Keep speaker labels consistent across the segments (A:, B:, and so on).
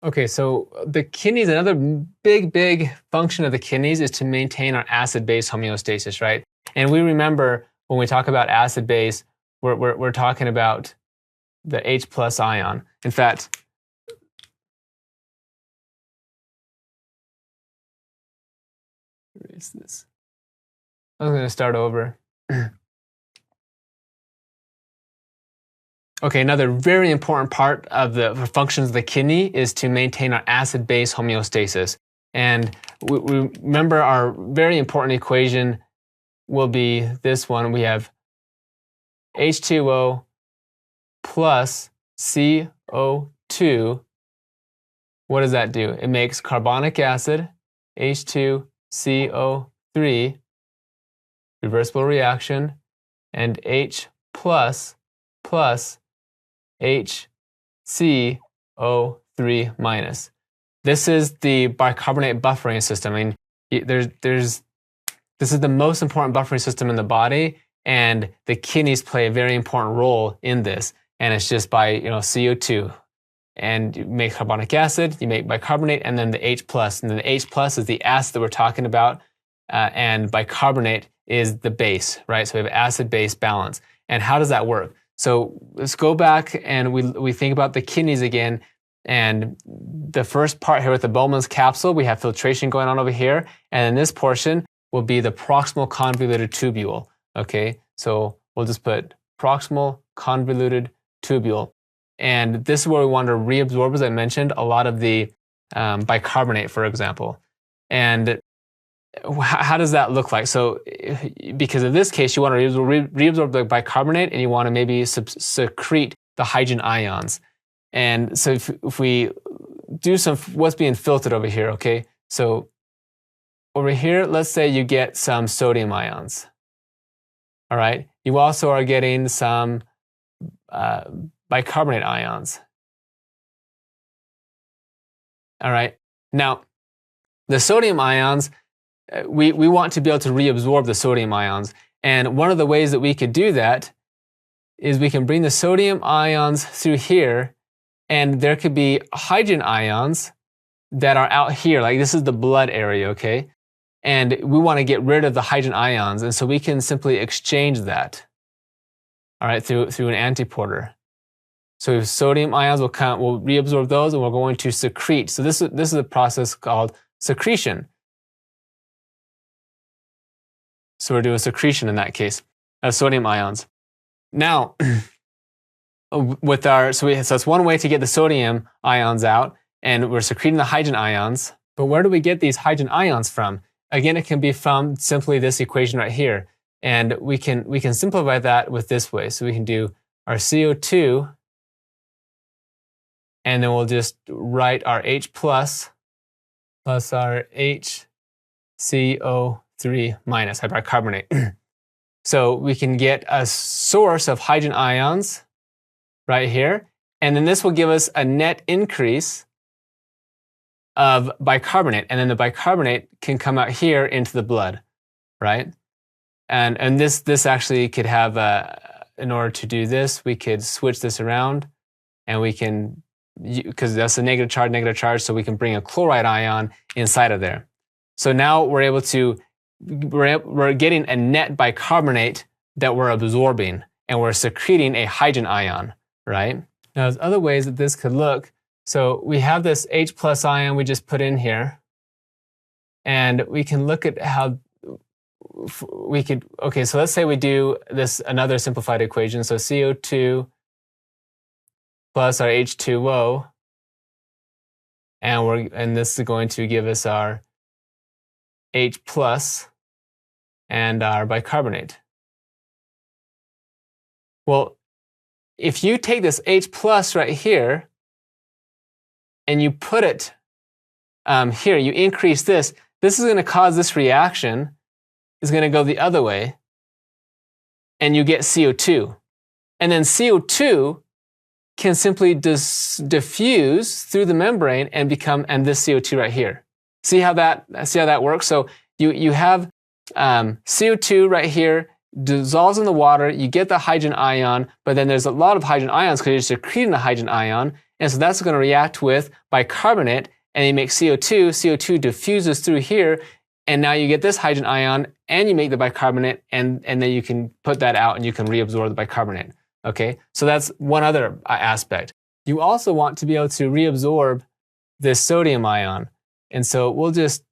A: Okay, so the kidneys, another big function of the kidneys is to maintain our acid-base homeostasis, right? And we remember when we talk about acid-base, we're talking about the H plus ion. In fact, erase this. I'm going to start over. Okay, another very important part of the functions of the kidney is to maintain our acid-base homeostasis. And we remember our very important equation will be this one. We have H2O plus CO2. What does that do? It makes carbonic acid, H2CO3, reversible reaction, and H plus HCO3 minus. This is the bicarbonate buffering system. I mean, this is the most important buffering system in the body, and the kidneys play a very important role in this. And it's just by CO2, and you make carbonic acid, you make bicarbonate, and then the H plus, and then the H plus is the acid that we're talking about, and bicarbonate is the base, right? So we have acid-base balance. And how does that work? So let's go back and we think about the kidneys again. And the first part here with the Bowman's capsule, we have filtration going on over here. And in this portion will be the proximal convoluted tubule. Okay, so we'll just put proximal convoluted tubule. And this is where we want to reabsorb, as I mentioned, a lot of the bicarbonate, for example. And how does that look like? So because in this case, you want to reabsorb the bicarbonate and you want to maybe secrete the hydrogen ions. And so if we do what's being filtered over here, okay? So over here, let's say you get some sodium ions. All right. You also are getting some bicarbonate ions. All right. Now, the sodium ions, we want to be able to reabsorb the sodium ions. And one of the ways that we could do that is we can bring the sodium ions through here, and there could be hydrogen ions that are out here. Like this is the blood area, okay? And we want to get rid of the hydrogen ions, and so we can simply exchange that, all right, through an antiporter. So sodium ions will reabsorb those, and we're going to secrete. So this is a process called secretion. So we're doing secretion in that case of sodium ions. Now, so that's one way to get the sodium ions out, and we're secreting the hydrogen ions. But where do we get these hydrogen ions from? Again, it can be from simply this equation right here. And we can simplify that with this way. So we can do our CO2, and then we'll just write our H plus our HCO3 minus, bicarbonate. So we can get a source of hydrogen ions right here, and then this will give us a net increase of bicarbonate, and then the bicarbonate can come out here into the blood, right? And this actually could have in order to do this, we could switch this around, and we can, because that's a negative charge, so we can bring a chloride ion inside of there. So now we're getting a net bicarbonate that we're absorbing, and we're secreting a hydrogen ion, right? Now, there's other ways that this could look. So we have this H plus ion we just put in here, and we can look at how we could, okay, so let's say we do another simplified equation. So CO2 plus our H2O, and this is going to give us our H plus and our bicarbonate. Well, if you take this H plus right here and you put it here, you increase this is going to cause this reaction is going to go the other way, and you get CO2. And then CO2 can simply diffuse through the membrane and this CO2 right here. See how that works? So you have CO2 right here, dissolves in the water, you get the hydrogen ion, but then there's a lot of hydrogen ions because you're secreting the hydrogen ion, And so that's going to react with bicarbonate, and you make CO2. CO2 diffuses through here, and now you get this hydrogen ion, and you make the bicarbonate, and then you can put that out, and you can reabsorb the bicarbonate. Okay, so that's one other aspect. You also want to be able to reabsorb this sodium ion. And so we'll just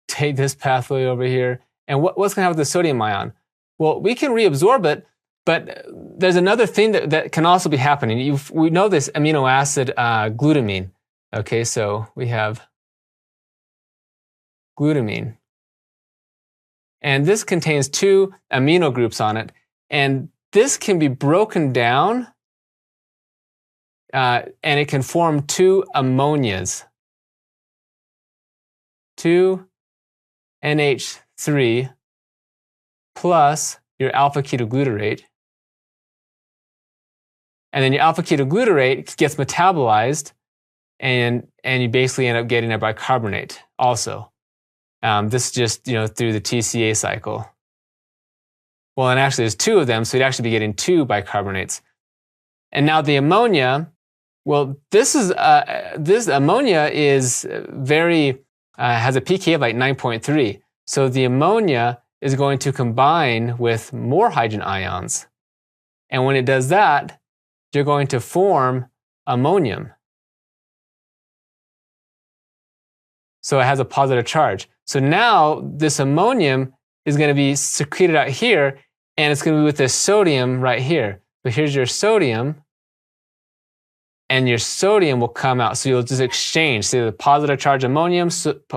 A: take this pathway over here. And what's going to happen with the sodium ion? Well, we can reabsorb it, but there's another thing that can also be happening. We know this amino acid glutamine. Okay, so we have glutamine. And this contains 2 amino groups on it. And this can be broken down, and it can form 2 ammonias. 2 NH3 plus your alpha-ketoglutarate. And then your alpha-ketoglutarate gets metabolized, and you basically end up getting a bicarbonate also. This is just through the TCA cycle. Well, and actually there's 2 of them, so you'd actually be getting 2 bicarbonates. And now the ammonia, well, this ammonia is very has a pK of like 9.3. So the ammonia is going to combine with more hydrogen ions. And when it does that, you're going to form ammonium. So it has a positive charge. So now this ammonium is going to be secreted out here, and it's going to be with this sodium right here. So here's your sodium, and your sodium will come out. So you'll just exchange. See the positive charge ammonium,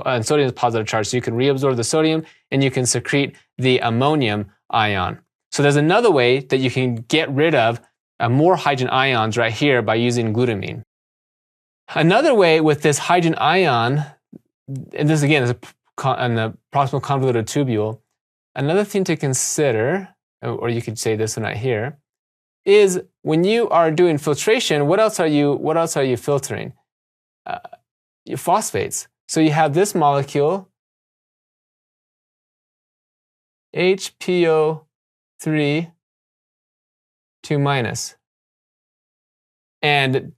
A: and sodium is positive charge. So you can reabsorb the sodium, and you can secrete the ammonium ion. So there's another way that you can get rid of more hydrogen ions right here by using glutamine. Another way with this hydrogen ion, and this again is an the proximal convoluted tubule. Another thing to consider, or you could say this one right here, is when you are doing filtration, what else are you filtering? Your phosphates. So you have this molecule, HPO3 2-. And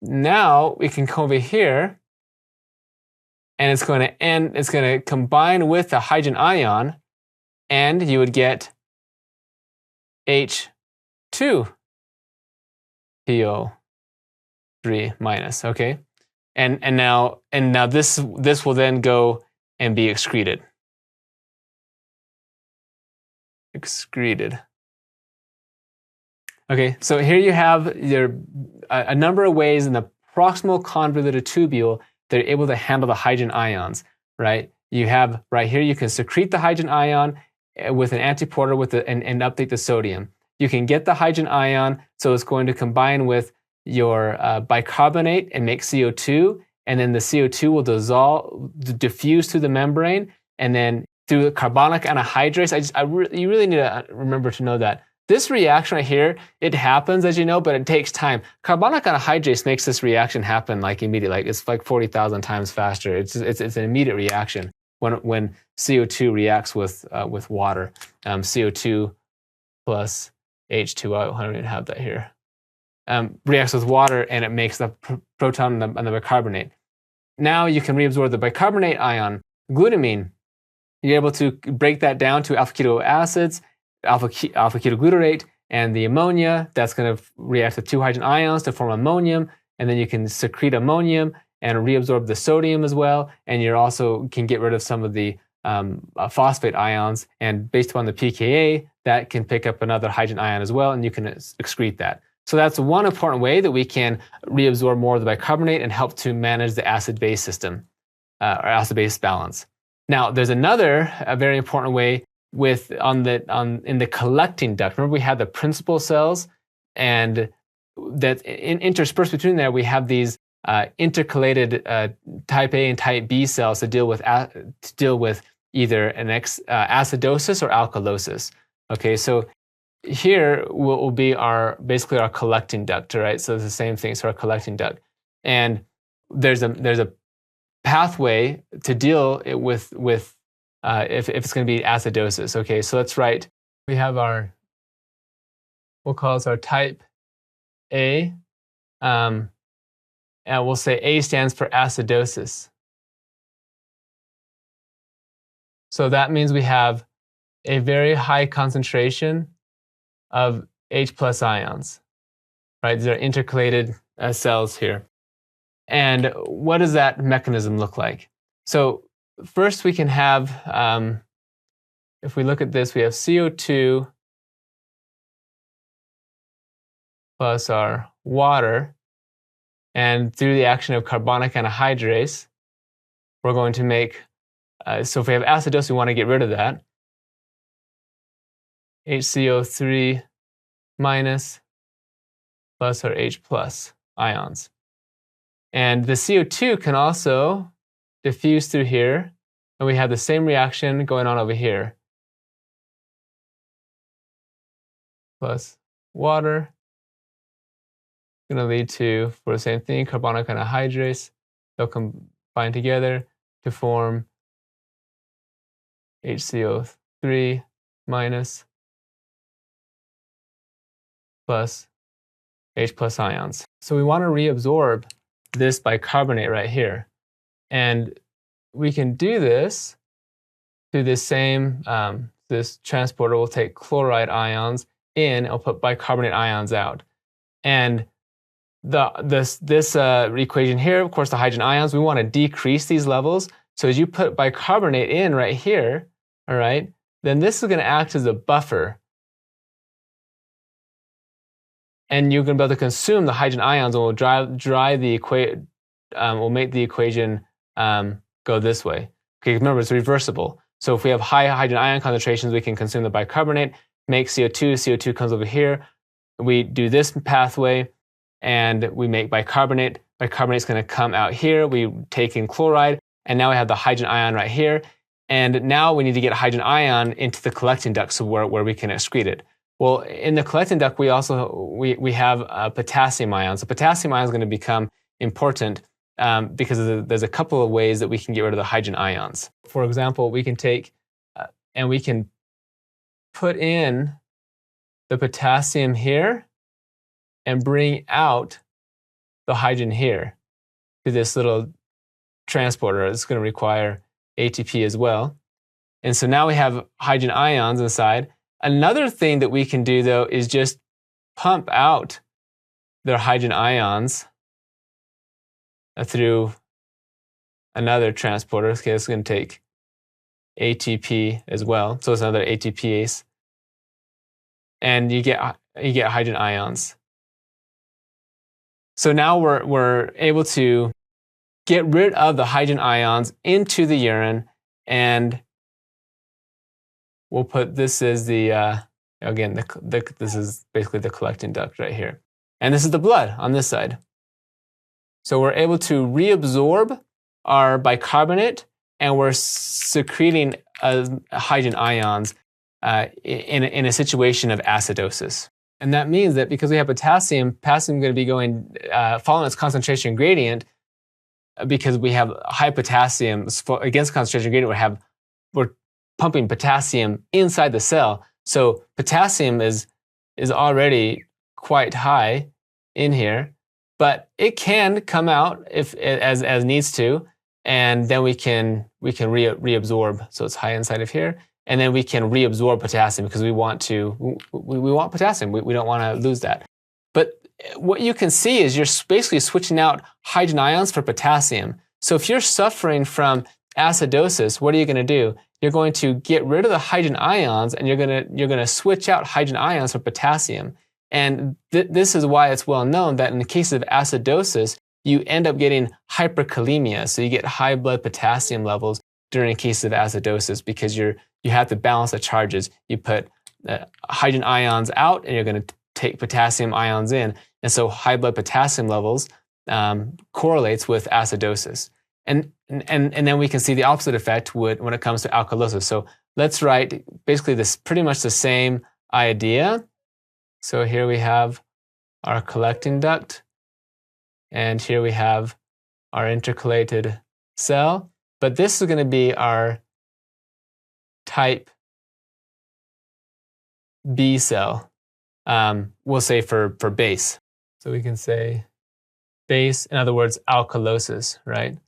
A: now we can come over here, and it's going to combine with the hydrogen ion, and you would get H2PO3-, okay? And now this will then go and be excreted. Okay, so here you have a number of ways in the proximal convoluted tubule that are able to handle the hydrogen ions, right? You have right here, you can secrete the hydrogen ion with an antiporter and update the sodium. You can get the hydrogen ion, so it's going to combine with your bicarbonate and make CO2, and then the CO2 will diffuse through the membrane, and then through the carbonic anhydrase. You really need to remember to know that. This reaction right here, it happens, as you know, but it takes time. Carbonic anhydrase makes this reaction happen like immediately. Like it's like 40,000 times faster. It's an immediate reaction when CO2 reacts with water. CO2 plus H2O. I don't even have that here. Reacts with water, and it makes the proton and the bicarbonate. Now you can reabsorb the bicarbonate ion, glutamine. You're able to break that down to alpha-keto acids, alpha-ketoglutarate, and the ammonia. That's going to react with 2 hydrogen ions to form ammonium, and then you can secrete ammonium and reabsorb the sodium as well, and you also can get rid of some of the phosphate ions, and based upon the pKa, that can pick up another hydrogen ion as well, and you can excrete that. So that's one important way that we can reabsorb more of the bicarbonate and help to manage the acid-base system, or acid-base balance. Now, there's another very important way in the collecting duct. Remember, we had the principal cells, and that interspersed between there, we have these intercalated type A and type B cells to deal with either an acidosis or alkalosis. Okay, so here will be basically our collecting duct, right? So it's the same thing. So our collecting duct, and there's a pathway to deal with if it's going to be acidosis. Okay, so let's write. We have we'll call this our type A and we'll say A stands for acidosis. So that means we have a very high concentration of H plus ions, right? These are intercalated cells here. And what does that mechanism look like? So first we can have, if we look at this, we have CO2 plus our water, and through the action of carbonic anhydrase, we're going to make, so if we have acidosis, we want to get rid of that. HCO3 minus plus our H plus ions. And the CO2 can also diffuse through here, and we have the same reaction going on over here. Plus water, going to lead to, for the same thing, carbonic anhydrase. They'll combine together to form HCO3 minus plus H plus ions. So we want to reabsorb this bicarbonate right here. And we can do this through this same, this transporter will take chloride ions in, it'll put bicarbonate ions out. And this equation here, of course, the hydrogen ions, we want to decrease these levels. So as you put bicarbonate in right here, all right, then this is going to act as a buffer. And you're going to be able to consume the hydrogen ions, and will drive the equation, will make the equation go this way. Okay, remember it's reversible. So if we have high hydrogen ion concentrations, we can consume the bicarbonate, make CO2. CO2 comes over here. We do this pathway, and we make bicarbonate. Bicarbonate is going to come out here. We take in chloride, and now we have the hydrogen ion right here. And now we need to get hydrogen ion into the collecting duct, so where we can excrete it. Well, in the collecting duct, we also we have potassium ions. So potassium ions is going to become important because there's a couple of ways that we can get rid of the hydrogen ions. For example, we can take and we can put in the potassium here and bring out the hydrogen here to this little transporter. It's going to require ATP as well. And so now we have hydrogen ions inside. Another thing that we can do, though, is just pump out their hydrogen ions through another transporter. Okay, it's going to take ATP as well. So it's another ATPase. And you get hydrogen ions. So now we're able to get rid of the hydrogen ions into the urine, and we'll put this as the, again, this is basically the collecting duct right here. And this is the blood on this side. So we're able to reabsorb our bicarbonate, and we're secreting hydrogen ions in a situation of acidosis. And that means that because we have potassium is going to be going, following its concentration gradient, because we have high potassium against concentration gradient, we're pumping potassium inside the cell. So potassium is already quite high in here, but it can come out as needs to, and then we can reabsorb. So it's high inside of here, and then we can reabsorb potassium because we want potassium. We don't want to lose that. But what you can see is you're basically switching out hydrogen ions for potassium. So if you're suffering from acidosis, what are you going to do? You're going to get rid of the hydrogen ions, and you're going to switch out hydrogen ions for potassium. And this is why it's well known that in the case of acidosis, you end up getting hyperkalemia. So you get high blood potassium levels during a case of acidosis because you have to balance the charges. You put hydrogen ions out, and you're going to take potassium ions in. And so high blood potassium levels correlates with acidosis. And then we can see the opposite effect when it comes to alkalosis. So let's write basically this pretty much the same idea. So here we have our collecting duct, and here we have our intercalated cell. But this is going to be our type B cell, we'll say for base. So we can say base, in other words, alkalosis, right?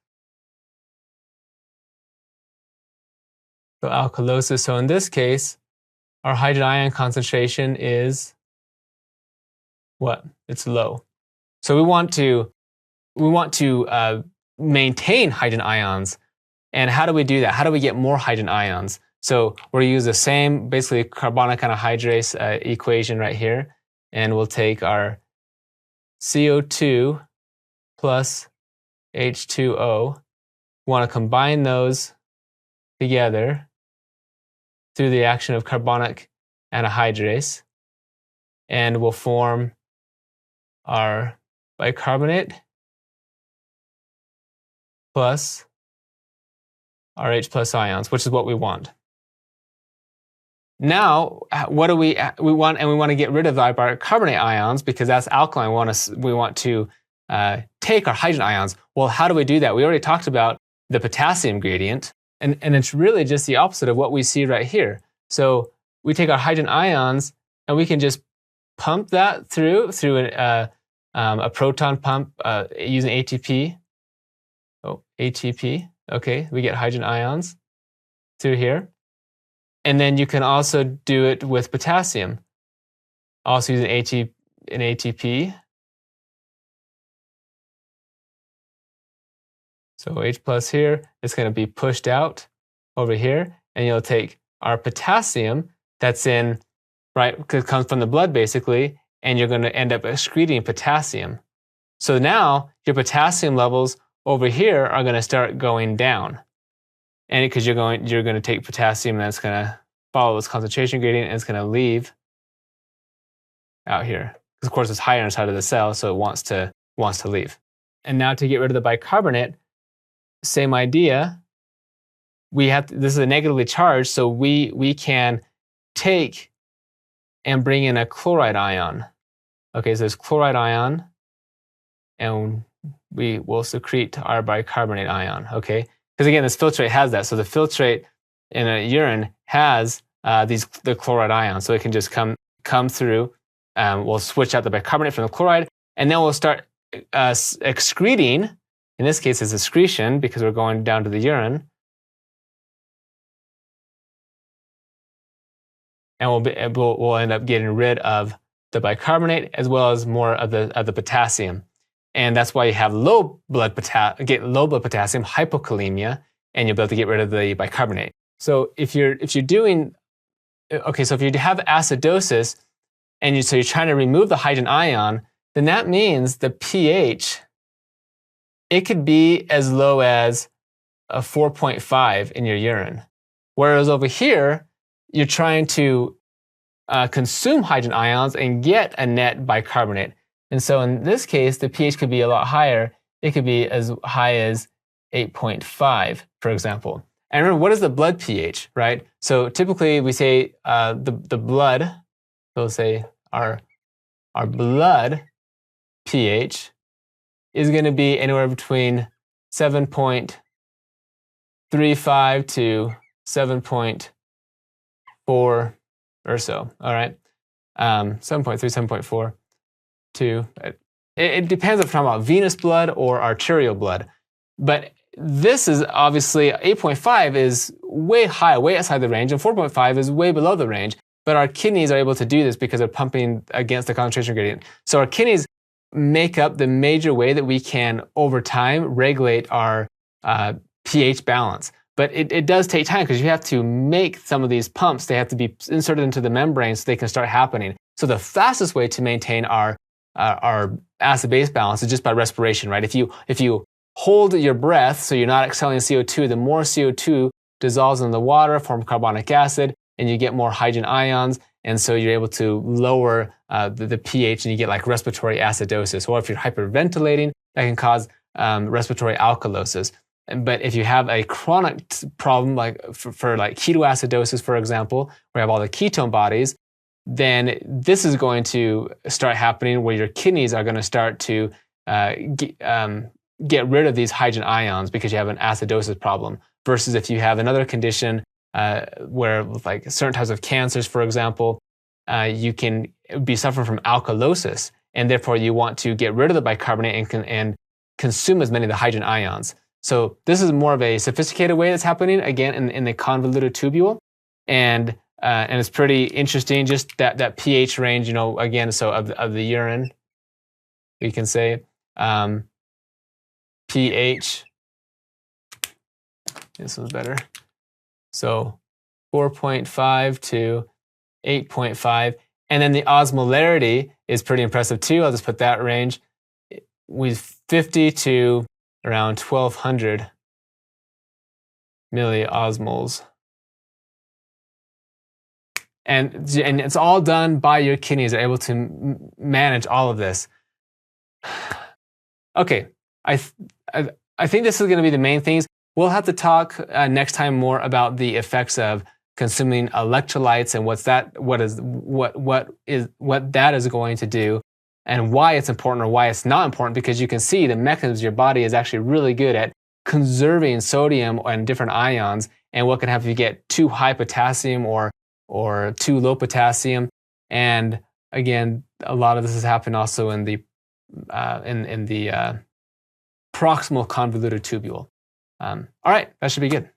A: So alkalosis, so in this case, our hydrogen ion concentration is what? It's low. So we want to maintain hydrogen ions. And how do we do that? How do we get more hydrogen ions? So we'll use the same, basically, carbonic anhydrase equation right here. And we'll take our CO2 plus H2O. We want to combine those together through the action of carbonic anhydrase. And we'll form our bicarbonate plus our H plus ions, which is what we want. Now, what do we want? And we want to get rid of our bicarbonate ions because that's alkaline. We want to take our hydrogen ions. Well, how do we do that? We already talked about the potassium gradient, and it's really just the opposite of what we see right here. So we take our hydrogen ions and we can just pump that through a proton pump using ATP. Oh, ATP. Okay, we get hydrogen ions through here. And then you can also do it with potassium, also using an ATP. So H plus here is going to be pushed out over here, and you'll take our potassium that's in, right, because it comes from the blood basically, and you're going to end up excreting potassium. So now your potassium levels over here are going to start going down. And because you're going to take potassium, and that's going to follow this concentration gradient, and it's going to leave out here. Of course, it's higher inside of the cell, so it wants to leave. And now to get rid of the bicarbonate, same idea. This is a negatively charged, so we can take and bring in a chloride ion. Okay, so there's chloride ion, and we will secrete our bicarbonate ion. Okay. Because again, this filtrate has that. So the filtrate in a urine has the chloride ions. So it can just come through. We'll switch out the bicarbonate from the chloride, and then we'll start excreting. In this case, it's a secretion because we're going down to the urine. And we'll end up getting rid of the bicarbonate as well as more of the potassium. And that's why you have low blood potassium, hypokalemia, and you'll be able to get rid of the bicarbonate. So if you have acidosis, and so you're trying to remove the hydrogen ion, then that means the pH, it could be as low as a 4.5 in your urine. Whereas over here, you're trying to consume hydrogen ions and get a net bicarbonate. And so in this case, the pH could be a lot higher. It could be as high as 8.5, for example. And remember, what is the blood pH, right? So typically we say the blood, so we'll say our blood pH is going to be anywhere between 7.35 to 7.4 or so, all right? 7.3, 7.4. It depends if we're talking about venous blood or arterial blood. But this is obviously 8.5 is way high, way outside the range, and 4.5 is way below the range. But our kidneys are able to do this because they're pumping against the concentration gradient. So our kidneys make up the major way that we can, over time, regulate our pH balance. But it does take time because you have to make some of these pumps. They have to be inserted into the membrane so they can start happening. So the fastest way to maintain our acid-base balance is just by respiration, right? If you hold your breath so you're not exhaling CO2, the more CO2 dissolves in the water, form carbonic acid, and you get more hydrogen ions, and so you're able to lower the pH, and you get like respiratory acidosis. Or if you're hyperventilating, that can cause respiratory alkalosis. But if you have a chronic problem, like for like ketoacidosis, for example, where you have all the ketone bodies, then this is going to start happening where your kidneys are going to start to get rid of these hydrogen ions because you have an acidosis problem. Versus if you have another condition where, like certain types of cancers, for example, you can be suffering from alkalosis. and therefore you want to get rid of the bicarbonate and consume as many of the hydrogen ions. So this is more of a sophisticated way that's happening, again, in the convoluted tubule. And it's pretty interesting, just that pH range, again, so of the urine, we can say pH, this one's better. So 4.5 to 8.5. And then the osmolarity is pretty impressive too. I'll just put that range with 50 to around 1200 milliosmoles. And it's all done by your kidneys. They're able to manage all of this. Okay, I think this is going to be the main things. We'll have to talk next time more about the effects of consuming electrolytes and what that is going to do, and why it's important or why it's not important, because you can see the mechanisms your body is actually really good at conserving sodium and different ions, and what can happen if you get too high potassium or too low potassium. And again, a lot of this has happened also in the proximal convoluted tubule. All right, that should be good.